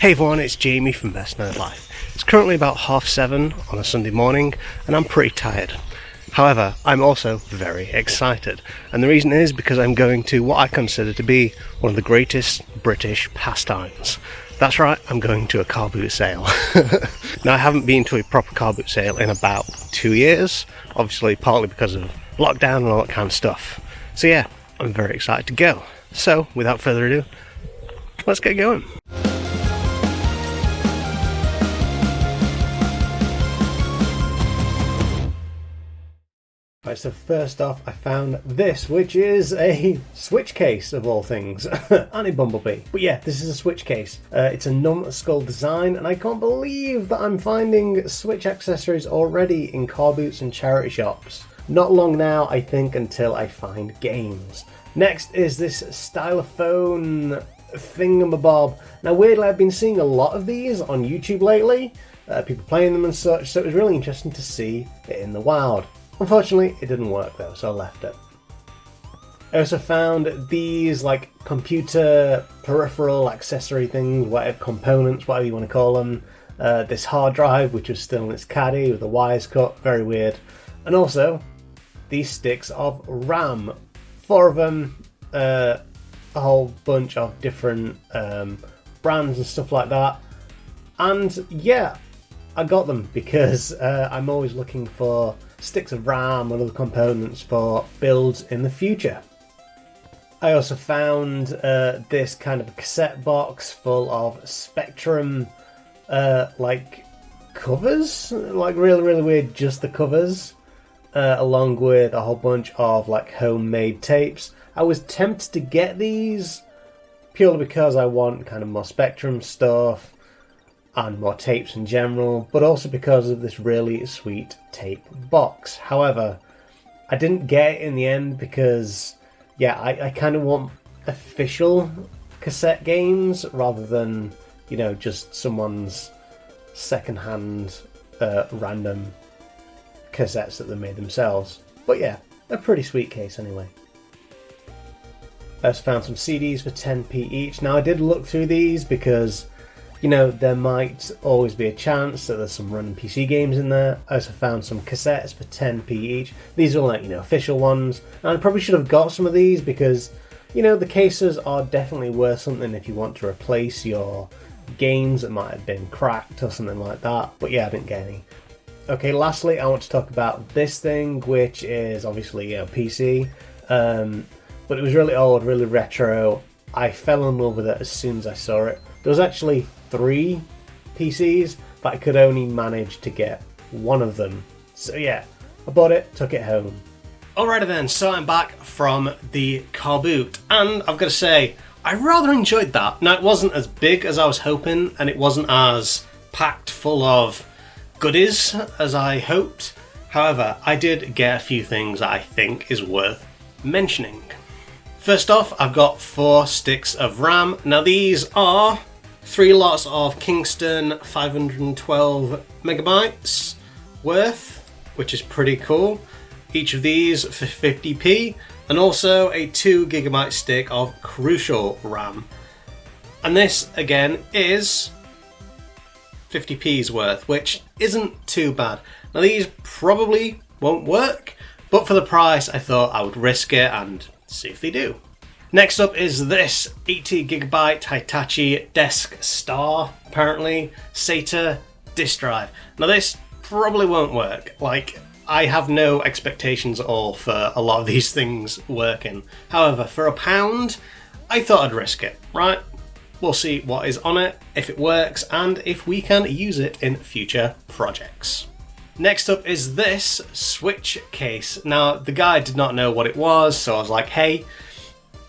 Hey everyone, it's Jamie from BestNerdLife. It's currently about 7:30 on a Sunday morning and I'm pretty tired. However, I'm also very excited, and the reason is because I'm going to what I consider to be one of the greatest British pastimes. That's right, I'm going to a carboot sale. Now, I haven't been to a proper carboot sale in about 2 years, obviously partly because of lockdown and all that kind of stuff. So yeah, I'm very excited to go. So, without further ado, let's get going. Right, so first off, I found this, which is a switch case of all things, and a bumblebee. But yeah, this is a switch case. It's a numbskull design, and I can't believe that I'm finding switch accessories already in car boots and charity shops. Not long now, I think, until I find games. Next is this stylophone thingamabob. Now, weirdly, I've been seeing a lot of these on YouTube lately, people playing them and such, so it was really interesting to see it in the wild. Unfortunately, it didn't work though, so I left it. I also found these like computer peripheral accessory things, whatever components, whatever you want to call them. This hard drive, which was still in its caddy with the wires cut, very weird. And also these sticks of RAM, 4 of them, a whole bunch of different brands and stuff like that. And yeah, I got them because I'm always looking for sticks of RAM and other components for builds in the future. I also found this kind of a cassette box full of Spectrum like covers, like really weird, just the covers, along with a whole bunch of like homemade tapes. I was tempted to get these purely because I want kind of more Spectrum stuff and more tapes in general, but also because of this really sweet tape box. However, I didn't get it in the end because, yeah, I kind of want official cassette games rather than, you know, just someone's second-hand random cassettes that they made themselves. But yeah, a pretty sweet case anyway. I also found some CDs for 10p each. Now, I did look through these because, you know, there might always be a chance that there's some random PC games in there. I also found some cassettes for 10p each. These are like, you know, official ones. And I probably should have got some of these because, you know, the cases are definitely worth something if you want to replace your games that might have been cracked or something like that. But yeah, I didn't get any. Okay, lastly, I want to talk about this thing, which is obviously, you know, PC. But it was really old, really retro. I fell in love with it as soon as I saw it. There was actually 3 PCs, but I could only manage to get one of them. So yeah, I bought it, took it home. Alrighty then, so I'm back from the car boot, and I've got to say, I rather enjoyed that. Now, it wasn't as big as I was hoping, and it wasn't as packed full of goodies as I hoped. However, I did get a few things that I think is worth mentioning. First off, I've got 4 sticks of RAM. Now, these are 3 lots of Kingston 512 megabytes worth, which is pretty cool. Each of these for 50p, and also a 2 gigabyte stick of Crucial RAM. And this again is 50p's worth, which isn't too bad. Now, these probably won't work, but for the price, I thought I would risk it and see if they do. Next up is this 80GB Hitachi Desk Star, apparently, SATA disk drive. Now, this probably won't work. Like, I have no expectations at all for a lot of these things working. However, for £1, I thought I'd risk it, right? We'll see what is on it, if it works, and if we can use it in future projects. Next up is this switch case. Now, the guy did not know what it was, so I was like, hey,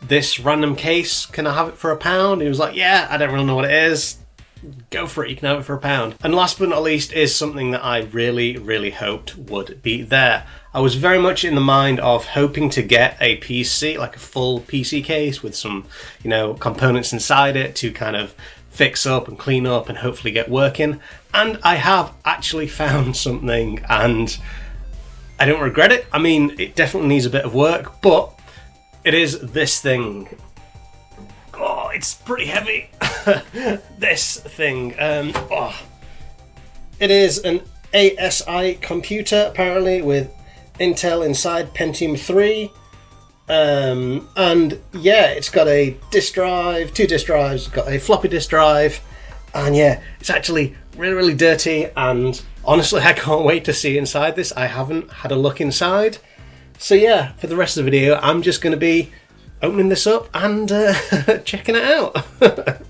this random case, can I have it for £1? He was like, yeah, I don't really know what it is. Go for it, you can have it for £1. And last but not least is something that I really hoped would be there. I was very much in the mind of hoping to get a PC, like a full PC case with some, you know, components inside it to kind of fix up and clean up and hopefully get working. And I have actually found something, and I don't regret it. I mean, it definitely needs a bit of work, but it is this thing. Oh, it's pretty heavy. this thing. It is an ASI computer, apparently, with Intel Inside Pentium 3. And yeah, it's got a disk drive, 2 disk drives, it's got a floppy disk drive, and yeah, it's actually really, really dirty, and honestly, I can't wait to see inside this. I haven't had a look inside. So yeah, for the rest of the video, I'm just going to be opening this up and checking it out.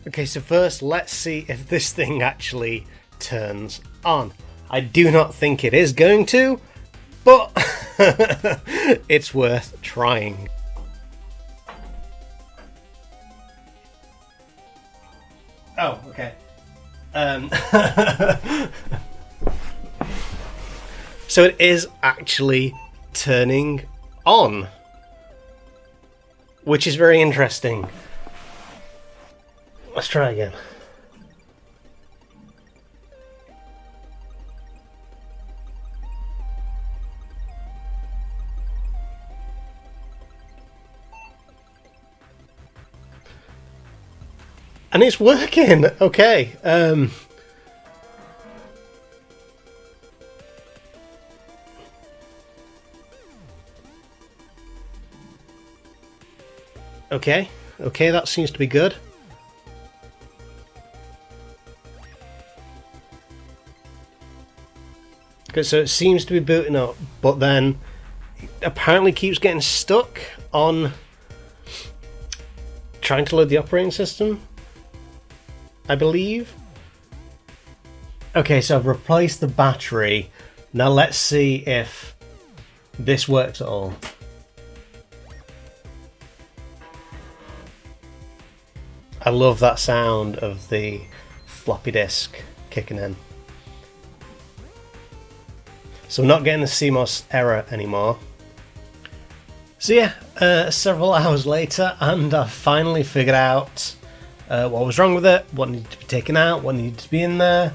Okay, so first, let's see if this thing actually turns on. I do not think it is going to, but it's worth trying. Oh, okay. So it is actually turning on, which is very interesting. Let's try again. And it's working. Okay. Okay, that seems to be good. Okay, so it seems to be booting up, but then it apparently keeps getting stuck on trying to load the operating system, I believe. Okay, so I've replaced the battery. Now let's see if this works at all. I love that sound of the floppy disk kicking in. So I'm not getting the CMOS error anymore. So yeah, several hours later, and I've finally figured out what was wrong with it, what needed to be taken out, what needed to be in there.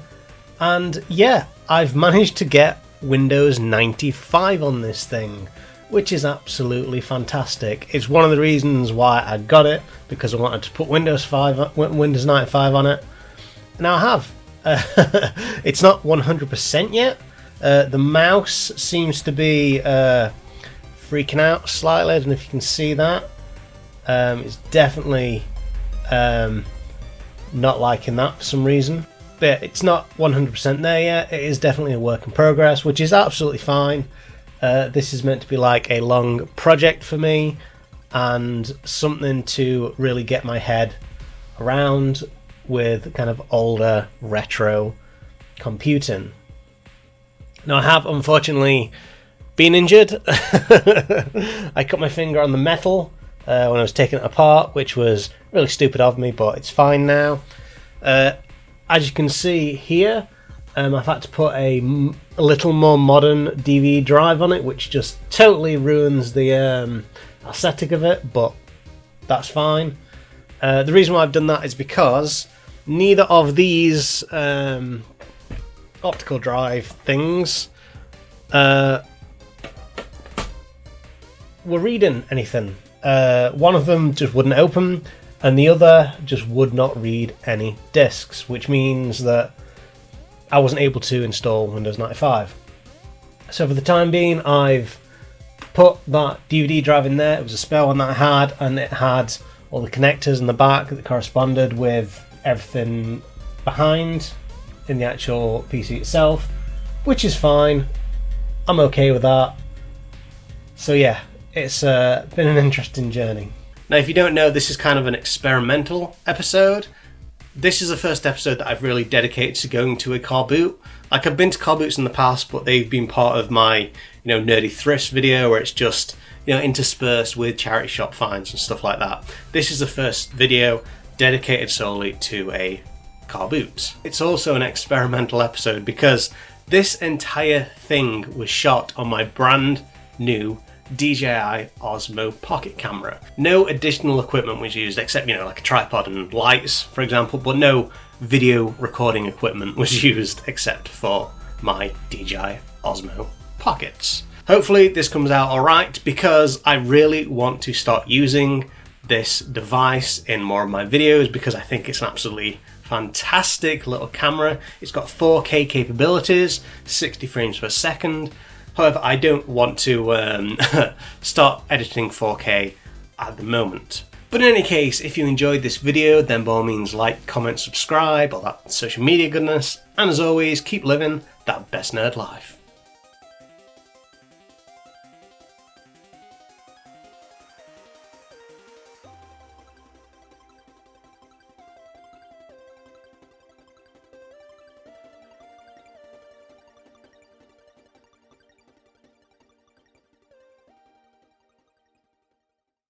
And yeah, I've managed to get Windows 95 on this thing, which is absolutely fantastic. It's one of the reasons why I got it, because I wanted to put Windows 95 on it. Now I have. It's not 100% yet. The mouse seems to be freaking out slightly. I don't know if you can see that. It's definitely not liking that for some reason. But it's not 100% there yet. It is definitely a work in progress, which is absolutely fine. This is meant to be like a long project for me and something to really get my head around with kind of older retro computing. Now I have unfortunately been injured. I cut my finger on the metal when I was taking it apart, which was really stupid of me, but it's fine now. As you can see here, I've had to put a little more modern DVD drive on it, which just totally ruins the aesthetic of it, but that's fine. The reason why I've done that is because neither of these optical drive things were reading anything. One of them just wouldn't open, and the other just would not read any discs, which means that I wasn't able to install Windows 95. So for the time being, I've put that DVD drive in there. It was a spare one that I had, and it had all the connectors in the back that corresponded with everything behind in the actual PC itself, which is fine. I'm okay with that. So yeah, it's been an interesting journey. Now, if you don't know, this is kind of an experimental episode. This is the first episode that I've really dedicated to going to a car boot. Like, I've been to car boots in the past, but they've been part of my, nerdy thrifts video where it's just, interspersed with charity shop finds and stuff like that. This is the first video dedicated solely to a car boot. It's also an experimental episode because this entire thing was shot on my brand new DJI Osmo Pocket camera. No additional equipment was used except, like a tripod and lights, for example, but no video recording equipment was used except for my DJI Osmo Pockets. Hopefully this comes out alright, because I really want to start using this device in more of my videos because I think it's an absolutely fantastic little camera. It's got 4K capabilities, 60 frames per second. However, I don't want to start editing 4K at the moment. But in any case, if you enjoyed this video, then by all means like, comment, subscribe, all that social media goodness. And as always, keep living that best nerd life.